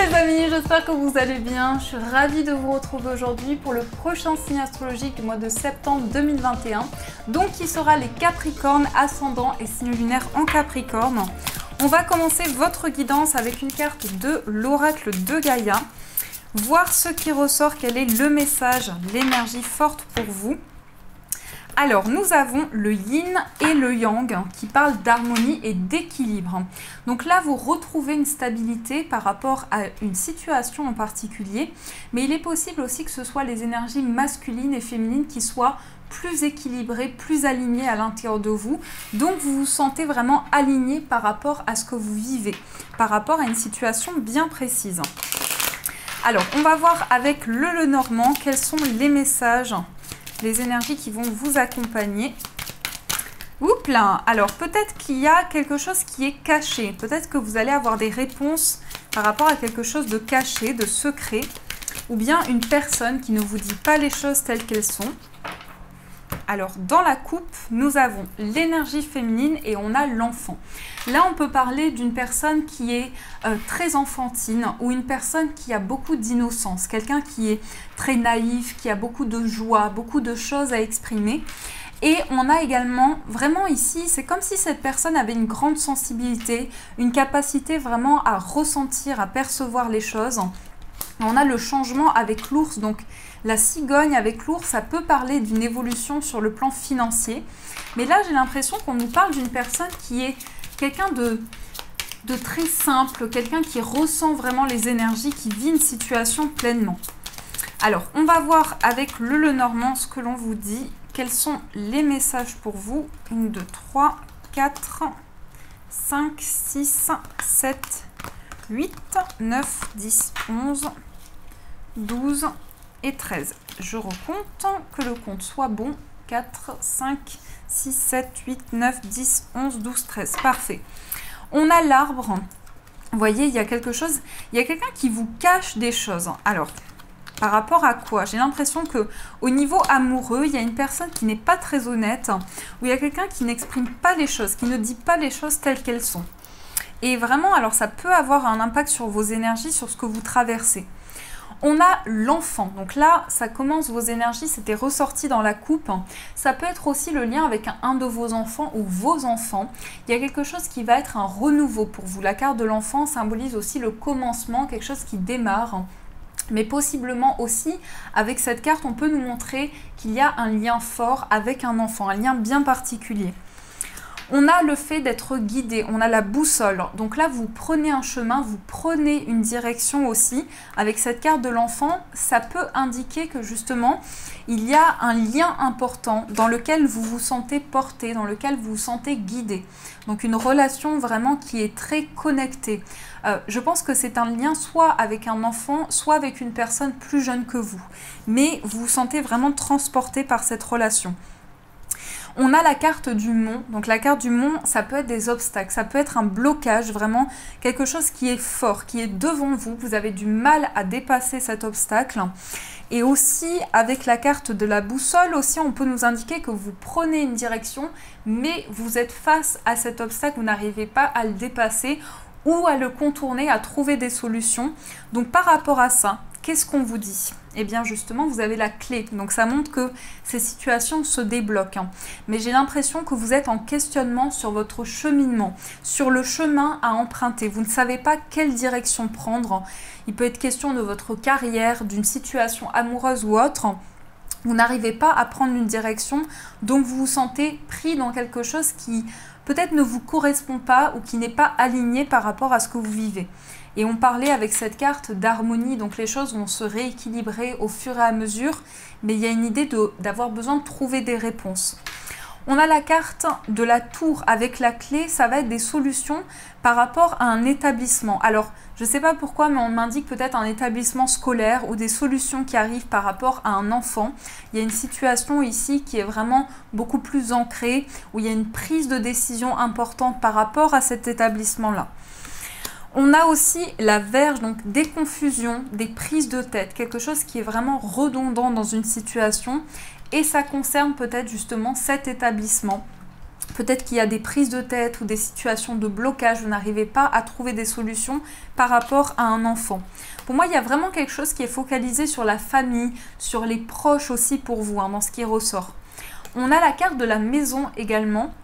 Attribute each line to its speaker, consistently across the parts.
Speaker 1: les amis, j'espère que vous allez bien. Je suis ravie de vous retrouver aujourd'hui pour le prochain signe astrologique du mois de septembre 2021. Donc qui sera les Capricornes, ascendant et signe lunaire en Capricorne. On va commencer votre guidance avec une carte de l'oracle de Gaïa. Voir ce qui ressort, quel est le message, l'énergie forte pour vous. Alors, nous avons le yin et le yang qui parlent d'harmonie et d'équilibre. Donc là, vous retrouvez une stabilité par rapport à une situation en particulier, mais il est possible aussi que ce soit les énergies masculines et féminines qui soient plus équilibrées, plus alignées à l'intérieur de vous. Donc, vous vous sentez vraiment aligné par rapport à ce que vous vivez, par rapport à une situation bien précise. Alors, on va voir avec le Lenormand quels sont les messages, les énergies qui vont vous accompagner. Oups là. Alors peut-être qu'il y a quelque chose qui est caché. Peut-être que vous allez avoir des réponses par rapport à quelque chose de caché, de secret. Ou bien une personne qui ne vous dit pas les choses telles qu'elles sont. Alors dans la coupe, nous avons l'énergie féminine et on a l'enfant. Là, on peut parler d'une personne qui est très enfantine ou une personne qui a beaucoup d'innocence, quelqu'un qui est très naïf, qui a beaucoup de joie, beaucoup de choses à exprimer. Et on a également, vraiment ici, c'est comme si cette personne avait une grande sensibilité, une capacité vraiment à ressentir, à percevoir les choses. On a le changement avec l'ours, donc la cigogne avec l'ours, ça peut parler d'une évolution sur le plan financier. Mais là, j'ai l'impression qu'on nous parle d'une personne qui est quelqu'un de très simple, quelqu'un qui ressent vraiment les énergies, qui vit une situation pleinement. Alors, on va voir avec le Lenormand ce que l'on vous dit. Quels sont les messages pour vous? 1, 2, 3, 4, 5, 6, 7, 8, 9, 10, 11, 12 et 13. Je recompte, que le compte soit bon. 4, 5, 6, 7, 8, 9, 10, 11, 12, 13. Parfait. On a l'arbre. Vous voyez, il y a quelque chose, il y a quelqu'un qui vous cache des choses. Alors, par rapport à quoi? J'ai l'impression que au niveau amoureux, il y a une personne qui n'est pas très honnête, ou il y a quelqu'un qui n'exprime pas les choses, qui ne dit pas les choses telles qu'elles sont. Et vraiment, alors ça peut avoir un impact sur vos énergies, sur ce que vous traversez. On a l'enfant, donc là, ça commence vos énergies, c'était ressorti dans la coupe. Ça peut être aussi le lien avec un de vos enfants ou vos enfants. Il y a quelque chose qui va être un renouveau pour vous. La carte de l'enfant symbolise aussi le commencement, quelque chose qui démarre. Mais possiblement aussi, avec cette carte, on peut nous montrer qu'il y a un lien fort avec un enfant, un lien bien particulier. On a le fait d'être guidé, on a la boussole. Donc là, vous prenez un chemin, vous prenez une direction aussi. Avec cette carte de l'enfant, ça peut indiquer que justement, il y a un lien important dans lequel vous vous sentez porté, dans lequel vous vous sentez guidé. Donc une relation vraiment qui est très connectée. Je pense que c'est un lien soit avec un enfant, soit avec une personne plus jeune que vous. Mais vous vous sentez vraiment transporté par cette relation. On a la carte du mont. Donc la carte du mont, ça peut être des obstacles, ça peut être un blocage, vraiment quelque chose qui est fort, qui est devant vous. Vous avez du mal à dépasser cet obstacle. Et aussi, avec la carte de la boussole, aussi, on peut nous indiquer que vous prenez une direction, mais vous êtes face à cet obstacle, vous n'arrivez pas à le dépasser ou à le contourner, à trouver des solutions. Donc par rapport à ça, qu'est-ce qu'on vous dit? Eh bien justement, vous avez la clé. Donc ça montre que ces situations se débloquent. Mais j'ai l'impression que vous êtes en questionnement sur votre cheminement, sur le chemin à emprunter. Vous ne savez pas quelle direction prendre. Il peut être question de votre carrière, d'une situation amoureuse ou autre. Vous n'arrivez pas à prendre une direction, donc vous vous sentez pris dans quelque chose qui peut-être ne vous correspond pas ou qui n'est pas aligné par rapport à ce que vous vivez. Et on parlait avec cette carte d'harmonie, donc les choses vont se rééquilibrer au fur et à mesure, mais il y a une idée d'avoir besoin de trouver des réponses. On a la carte de la tour avec la clé, ça va être des solutions par rapport à un établissement. Alors, je ne sais pas pourquoi, mais on m'indique peut-être un établissement scolaire ou des solutions qui arrivent par rapport à un enfant. Il y a une situation ici qui est vraiment beaucoup plus ancrée, où il y a une prise de décision importante par rapport à cet établissement-là. On a aussi la Vierge, donc des confusions, des prises de tête, quelque chose qui est vraiment redondant dans une situation et ça concerne peut-être justement cet établissement. Peut-être qu'il y a des prises de tête ou des situations de blocage, vous n'arrivez pas à trouver des solutions par rapport à un enfant. Pour moi, il y a vraiment quelque chose qui est focalisé sur la famille, sur les proches aussi pour vous, dans ce qui ressort. On a la carte de la maison également.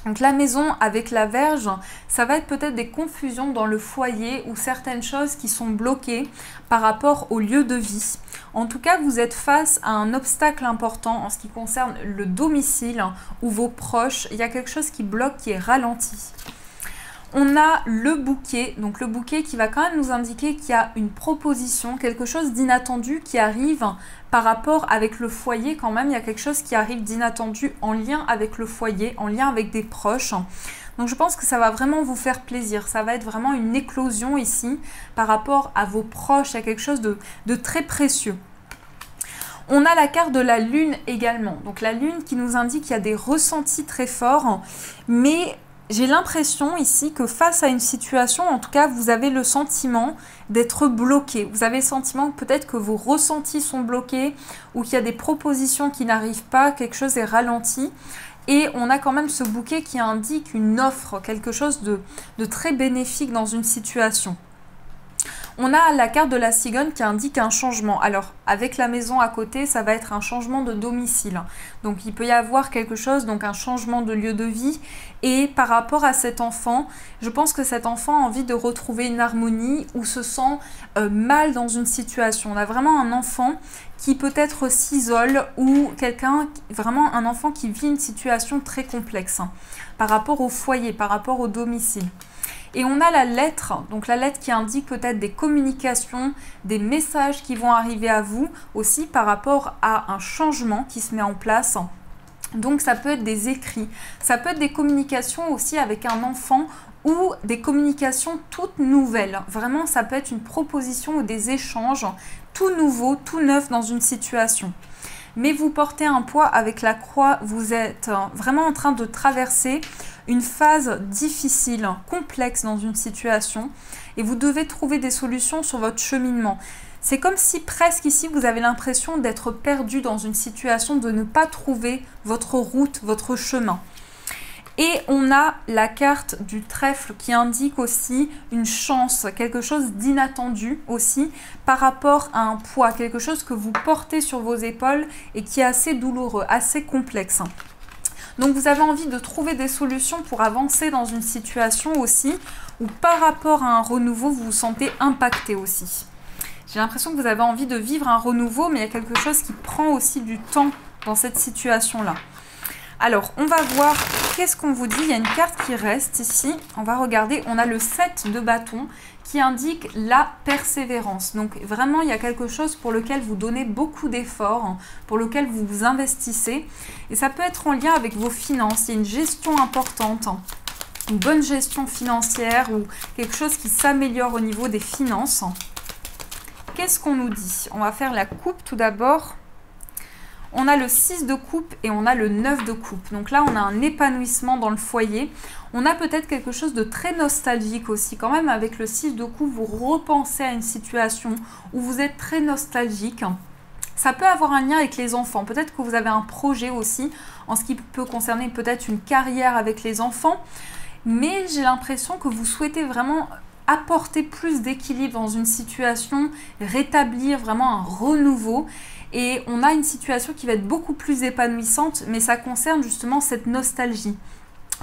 Speaker 1: Donc la maison avec la Vierge, ça va être peut-être des confusions dans le foyer ou certaines choses qui sont bloquées par rapport au lieu de vie. En tout cas, vous êtes face à un obstacle important en ce qui concerne le domicile ou vos proches. Il y a quelque chose qui bloque, qui est ralenti. On a le bouquet, donc le bouquet qui va quand même nous indiquer qu'il y a une proposition, quelque chose d'inattendu qui arrive par rapport avec le foyer quand même. Il y a quelque chose qui arrive d'inattendu en lien avec le foyer, en lien avec des proches. Donc je pense que ça va vraiment vous faire plaisir. Ça va être vraiment une éclosion ici par rapport à vos proches. Il y a quelque chose de très précieux. On a la carte de la lune également. Donc la lune qui nous indique qu'il y a des ressentis très forts, mais j'ai l'impression ici que face à une situation, en tout cas, vous avez le sentiment d'être bloqué. Vous avez le sentiment peut-être que vos ressentis sont bloqués ou qu'il y a des propositions qui n'arrivent pas, quelque chose est ralenti. Et on a quand même ce bouquet qui indique une offre, quelque chose de très bénéfique dans une situation. On a la carte de la cigogne qui indique un changement. Alors, avec la maison à côté, ça va être un changement de domicile. Donc, il peut y avoir quelque chose, donc un changement de lieu de vie. Et par rapport à cet enfant, je pense que cet enfant a envie de retrouver une harmonie ou se sent mal dans une situation. On a vraiment un enfant qui peut-être s'isole ou vraiment un enfant qui vit une situation très complexe par rapport au foyer, par rapport au domicile. Et on a la lettre, donc la lettre qui indique peut-être des communications, des messages qui vont arriver à vous aussi par rapport à un changement qui se met en place. Donc ça peut être des écrits, ça peut être des communications aussi avec un enfant ou des communications toutes nouvelles. Vraiment, ça peut être une proposition ou des échanges tout nouveaux, tout neufs dans une situation. Mais vous portez un poids avec la croix, vous êtes vraiment en train de traverser une phase difficile, complexe dans une situation et vous devez trouver des solutions sur votre cheminement. C'est comme si presque ici vous avez l'impression d'être perdu dans une situation, de ne pas trouver votre route, votre chemin. Et on a la carte du trèfle qui indique aussi une chance, quelque chose d'inattendu aussi par rapport à un poids, quelque chose que vous portez sur vos épaules et qui est assez douloureux, assez complexe. Donc vous avez envie de trouver des solutions pour avancer dans une situation aussi où par rapport à un renouveau, vous vous sentez impacté aussi. J'ai l'impression que vous avez envie de vivre un renouveau, mais il y a quelque chose qui prend aussi du temps dans cette situation-là. Alors, on va voir qu'est-ce qu'on vous dit. Il y a une carte qui reste ici. On va regarder. On a le 7 de bâton qui indique la persévérance. Donc, vraiment, il y a quelque chose pour lequel vous donnez beaucoup d'efforts, pour lequel vous vous investissez. Et ça peut être en lien avec vos finances. Il y a une gestion importante, une bonne gestion financière ou quelque chose qui s'améliore au niveau des finances. Qu'est-ce qu'on nous dit? On va faire la coupe tout d'abord. On a le 6 de coupe et on a le 9 de coupe. Donc là, on a un épanouissement dans le foyer. On a peut-être quelque chose de très nostalgique aussi. Quand même, avec le 6 de coupe, vous repensez à une situation où vous êtes très nostalgique. Ça peut avoir un lien avec les enfants. Peut-être que vous avez un projet aussi en ce qui peut concerner peut-être une carrière avec les enfants. Mais j'ai l'impression que vous souhaitez vraiment apporter plus d'équilibre dans une situation, rétablir vraiment un renouveau. Et on a une situation qui va être beaucoup plus épanouissante, mais ça concerne justement cette nostalgie.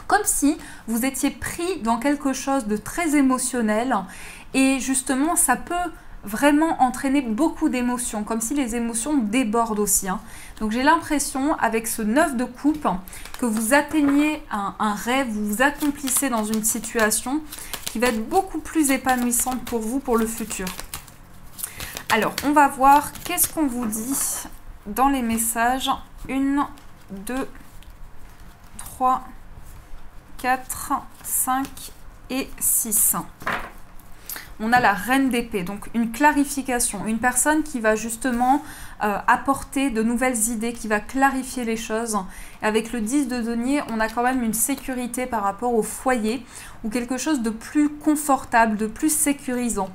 Speaker 1: Comme si vous étiez pris dans quelque chose de très émotionnel et justement ça peut vraiment entraîner beaucoup d'émotions, comme si les émotions débordent aussi. Donc j'ai l'impression avec ce 9 de coupe que vous atteignez un rêve, vous vous accomplissez dans une situation qui va être beaucoup plus épanouissante pour vous pour le futur. Alors, on va voir qu'est-ce qu'on vous dit dans les messages. 1, 2, 3, 4, 5 et 6. On a la reine d'épée, donc une clarification, une personne qui va justement apporter de nouvelles idées, qui va clarifier les choses. Avec le 10 de denier, on a quand même une sécurité par rapport au foyer ou quelque chose de plus confortable, de plus sécurisant.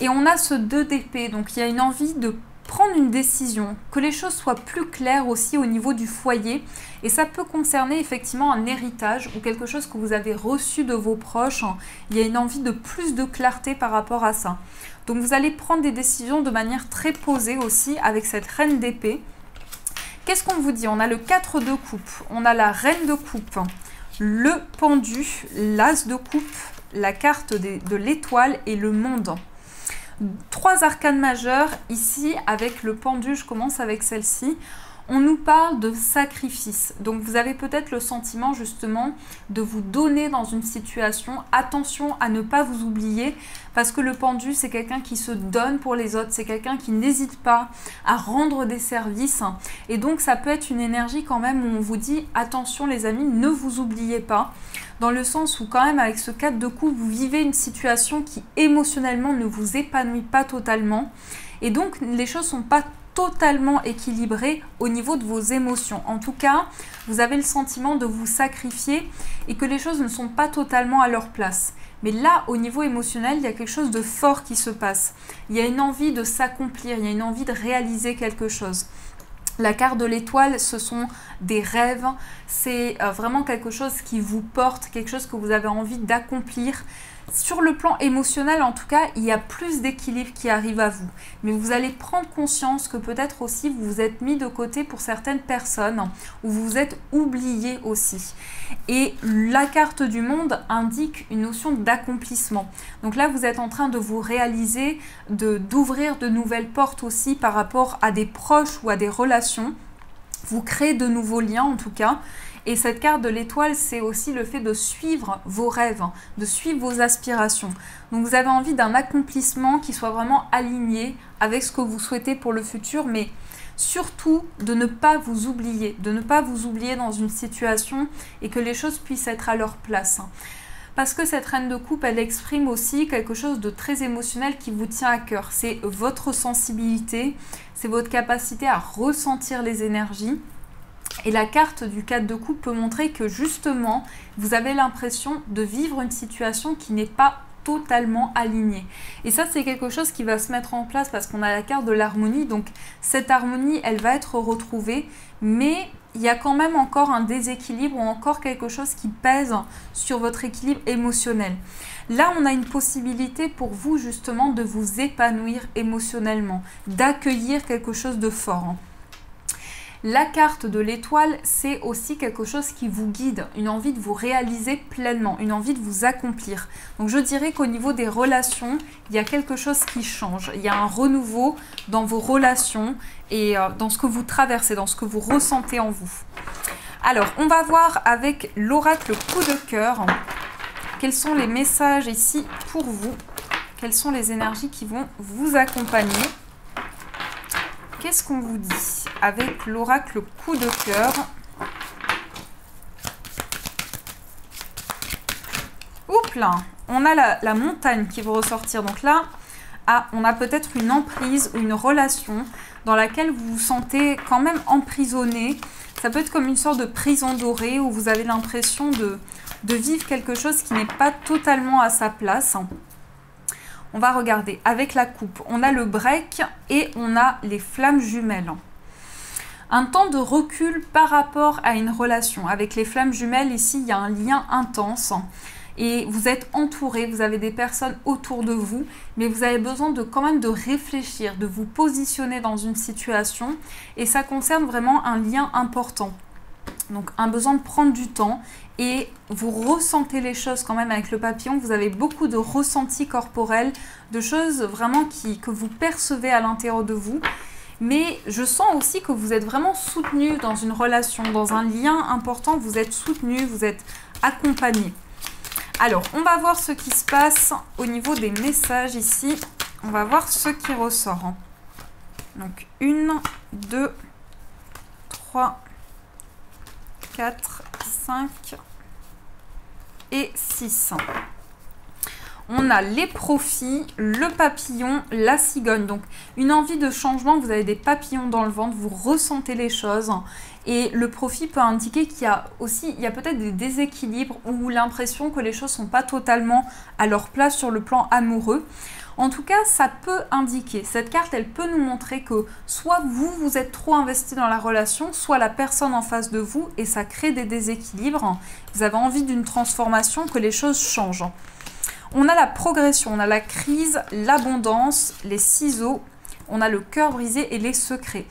Speaker 1: Et on a ce 2 d'épée, donc il y a une envie de prendre une décision, que les choses soient plus claires aussi au niveau du foyer. Et ça peut concerner effectivement un héritage ou quelque chose que vous avez reçu de vos proches. Il y a une envie de plus de clarté par rapport à ça. Donc vous allez prendre des décisions de manière très posée aussi avec cette reine d'épée. Qu'est-ce qu'on vous dit? On a le 4 de coupe, on a la reine de coupe, le pendu, l'as de coupe, la carte de l'étoile et le monde. 3 arcanes majeures ici avec le pendu, je commence avec celle-ci. On nous parle de sacrifice. Donc vous avez peut-être le sentiment justement de vous donner dans une situation. Attention à ne pas vous oublier parce que le pendu, c'est quelqu'un qui se donne pour les autres. C'est quelqu'un qui n'hésite pas à rendre des services. Et donc ça peut être une énergie quand même où on vous dit attention les amis, ne vous oubliez pas. Dans le sens où quand même avec ce 4 de coupe, vous vivez une situation qui émotionnellement ne vous épanouit pas totalement. Et donc les choses ne sont pas totalement équilibrées au niveau de vos émotions. En tout cas, vous avez le sentiment de vous sacrifier et que les choses ne sont pas totalement à leur place. Mais là, au niveau émotionnel, il y a quelque chose de fort qui se passe. Il y a une envie de s'accomplir, il y a une envie de réaliser quelque chose. La carte de l'étoile, ce sont des rêves, c'est vraiment quelque chose qui vous porte, quelque chose que vous avez envie d'accomplir. Sur le plan émotionnel, en tout cas, il y a plus d'équilibre qui arrive à vous. Mais vous allez prendre conscience que peut-être aussi vous vous êtes mis de côté pour certaines personnes ou vous vous êtes oublié aussi. Et la carte du monde indique une notion d'accomplissement. Donc là, vous êtes en train de vous réaliser, d'ouvrir de nouvelles portes aussi par rapport à des proches ou à des relations. Vous créez de nouveaux liens en tout cas. Et cette carte de l'étoile, c'est aussi le fait de suivre vos rêves, de suivre vos aspirations. Donc vous avez envie d'un accomplissement qui soit vraiment aligné avec ce que vous souhaitez pour le futur, mais surtout de ne pas vous oublier, dans une situation et que les choses puissent être à leur place. Parce que cette reine de coupe, elle exprime aussi quelque chose de très émotionnel qui vous tient à cœur. C'est votre sensibilité, c'est votre capacité à ressentir les énergies. Et la carte du 4 de coupe peut montrer que justement, vous avez l'impression de vivre une situation qui n'est pas totalement alignée. Et ça, c'est quelque chose qui va se mettre en place parce qu'on a la carte de l'harmonie. Donc, cette harmonie, elle va être retrouvée, mais il y a quand même encore un déséquilibre ou encore quelque chose qui pèse sur votre équilibre émotionnel. Là, on a une possibilité pour vous justement de vous épanouir émotionnellement, d'accueillir quelque chose de fort. La carte de l'étoile, c'est aussi quelque chose qui vous guide, une envie de vous réaliser pleinement, une envie de vous accomplir. Donc je dirais qu'au niveau des relations, il y a quelque chose qui change. Il y a un renouveau dans vos relations et dans ce que vous traversez, dans ce que vous ressentez en vous. Alors, on va voir avec l'oracle coup de cœur, quels sont les messages ici pour vous, quelles sont les énergies qui vont vous accompagner. Qu'est-ce qu'on vous dit avec l'oracle coup de cœur? Oups là, on a la montagne qui va ressortir. Donc là, on a peut-être une emprise ou une relation dans laquelle vous vous sentez quand même emprisonné. Ça peut être comme une sorte de prison dorée où vous avez l'impression de vivre quelque chose qui n'est pas totalement à sa place. On va regarder avec la coupe. On a le break et on a les flammes jumelles. Un temps de recul par rapport à une relation. Avec les flammes jumelles, ici, il y a un lien intense. Et vous êtes entouré, vous avez des personnes autour de vous, mais vous avez besoin quand même de réfléchir, de vous positionner dans une situation. Et ça concerne vraiment un lien important. Donc un besoin de prendre du temps et vous ressentez les choses quand même avec le papillon. Vous avez beaucoup de ressentis corporels, de choses vraiment que vous percevez à l'intérieur de vous. Mais je sens aussi que vous êtes vraiment soutenu dans une relation, dans un lien important. Vous êtes soutenu, vous êtes accompagné. Alors, on va voir ce qui se passe au niveau des messages ici. On va voir ce qui ressort. Donc 1, 2, 3, 4, 5 et 6. On a les profits, le papillon, la cigogne. Donc, une envie de changement. Vous avez des papillons dans le ventre, vous ressentez les choses. Et le profit peut indiquer qu'il y a aussi, peut-être des déséquilibres ou l'impression que les choses ne sont pas totalement à leur place sur le plan amoureux. En tout cas, ça peut indiquer, cette carte, elle peut nous montrer que soit vous êtes trop investi dans la relation, soit la personne en face de vous, et ça crée des déséquilibres. Vous avez envie d'une transformation, que les choses changent. On a la progression, on a la crise, l'abondance, les ciseaux, on a le cœur brisé et les secrets.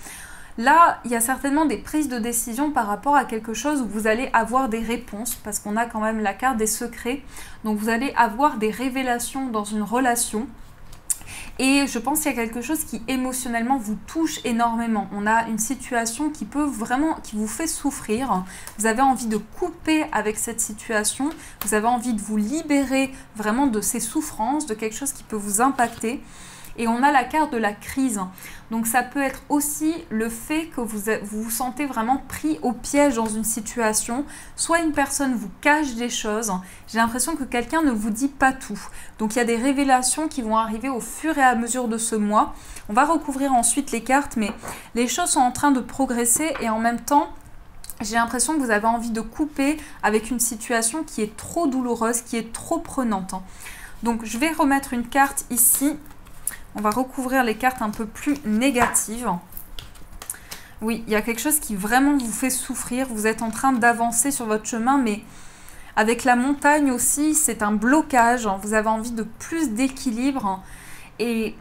Speaker 1: Là, il y a certainement des prises de décision par rapport à quelque chose où vous allez avoir des réponses, parce qu'on a quand même la carte des secrets. Donc vous allez avoir des révélations dans une relation. Et je pense qu'il y a quelque chose qui émotionnellement vous touche énormément. On a une situation qui peut vraiment, qui vous fait souffrir. Vous avez envie de couper avec cette situation. Vous avez envie de vous libérer vraiment de ces souffrances, de quelque chose qui peut vous impacter. Et on a la carte de la crise. Donc ça peut être aussi le fait que vous vous sentez vraiment pris au piège dans une situation. Soit une personne vous cache des choses. J'ai l'impression que quelqu'un ne vous dit pas tout. Donc il y a des révélations qui vont arriver au fur et à mesure de ce mois. On va recouvrir ensuite les cartes, mais les choses sont en train de progresser et en même temps, j'ai l'impression que vous avez envie de couper avec une situation qui est trop douloureuse, qui est trop prenante. Donc je vais remettre une carte ici. On va recouvrir les cartes un peu plus négatives. Oui, il y a quelque chose qui vraiment vous fait souffrir. Vous êtes en train d'avancer sur votre chemin, mais avec la montagne aussi, c'est un blocage. Vous avez envie de plus d'équilibre. Et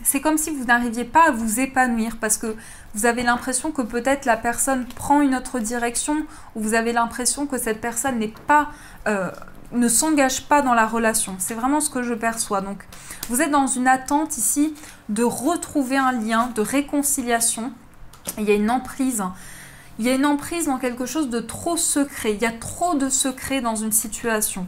Speaker 1: c'est comme si vous n'arriviez pas à vous épanouir parce que vous avez l'impression que peut-être la personne prend une autre direction ou vous avez l'impression que cette personne n'est pas... ne s'engage pas dans la relation. C'est vraiment ce que je perçois. Donc, vous êtes dans une attente ici de retrouver un lien, de réconciliation. Il y a une emprise. Il y a une emprise dans quelque chose de trop secret. Il y a trop de secrets dans une situation.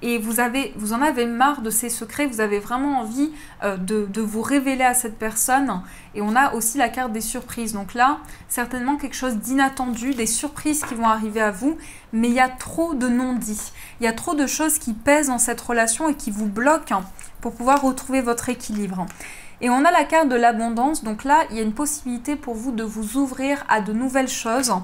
Speaker 1: Et vous en avez marre de ces secrets, vous avez vraiment envie de vous révéler à cette personne. Et on a aussi la carte des surprises. Donc là, certainement quelque chose d'inattendu, des surprises qui vont arriver à vous. Mais il y a trop de non-dits. Il y a trop de choses qui pèsent dans cette relation et qui vous bloquent pour pouvoir retrouver votre équilibre. Et on a la carte de l'abondance. Donc là, il y a une possibilité pour vous de vous ouvrir à de nouvelles choses.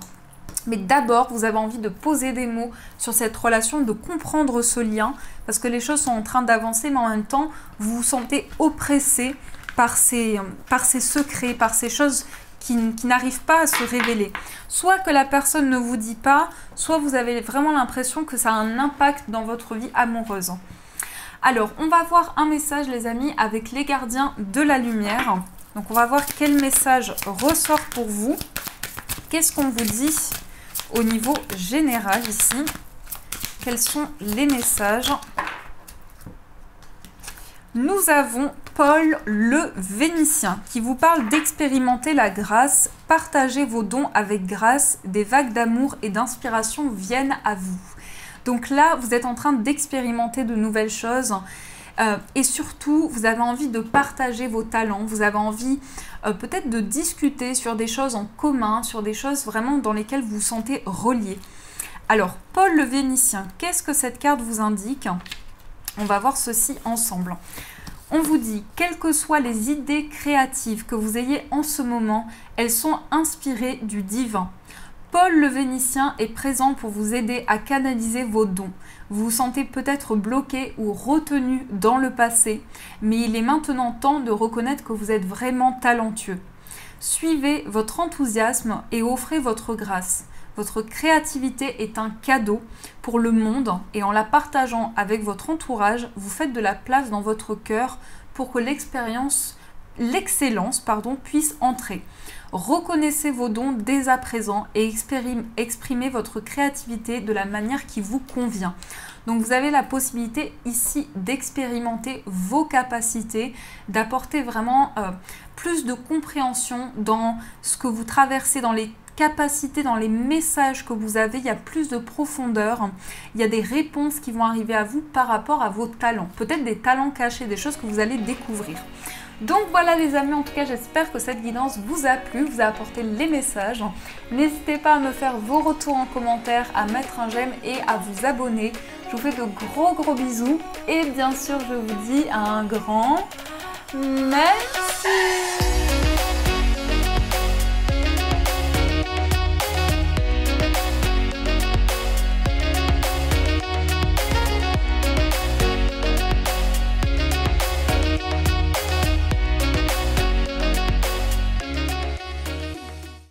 Speaker 1: Mais d'abord, vous avez envie de poser des mots sur cette relation, de comprendre ce lien, parce que les choses sont en train d'avancer, mais en même temps, vous vous sentez oppressé par ces secrets, par ces choses qui n'arrivent pas à se révéler. Soit que la personne ne vous dit pas, soit vous avez vraiment l'impression que ça a un impact dans votre vie amoureuse. Alors, on va voir un message, les amis, avec les gardiens de la lumière. Donc, on va voir quel message ressort pour vous. Qu'est-ce qu'on vous dit au niveau général ici? Quels sont les messages? Nous avons Paul le Vénitien qui vous parle d'expérimenter la grâce. Partagez vos dons avec grâce. Des vagues d'amour et d'inspiration viennent à vous. Donc là, vous êtes en train d'expérimenter de nouvelles choses. Et surtout, vous avez envie de partager vos talents, vous avez envie peut-être de discuter sur des choses en commun, sur des choses vraiment dans lesquelles vous vous sentez relié. Alors, Paul le Vénitien, qu'est-ce que cette carte vous indique? On va voir ceci ensemble. On vous dit, quelles que soient les idées créatives que vous ayez en ce moment, elles sont inspirées du divin. Paul le Vénitien est présent pour vous aider à canaliser vos dons. Vous vous sentez peut-être bloqué ou retenu dans le passé, mais il est maintenant temps de reconnaître que vous êtes vraiment talentueux. Suivez votre enthousiasme et offrez votre grâce. Votre créativité est un cadeau pour le monde et en la partageant avec votre entourage, vous faites de la place dans votre cœur pour que l'excellence puisse entrer. Reconnaissez vos dons dès à présent et exprimez votre créativité de la manière qui vous convient. Donc vous avez la possibilité ici d'expérimenter vos capacités, d'apporter vraiment plus de compréhension dans ce que vous traversez, dans les capacités, dans les messages que vous avez. Il y a plus de profondeur, il y a des réponses qui vont arriver à vous par rapport à vos talents. Peut-être des talents cachés, des choses que vous allez découvrir. Donc voilà les amis, en tout cas j'espère que cette guidance vous a plu, vous a apporté les messages. N'hésitez pas à me faire vos retours en commentaire, à mettre un j'aime et à vous abonner. Je vous fais de gros bisous et bien sûr je vous dis un grand merci.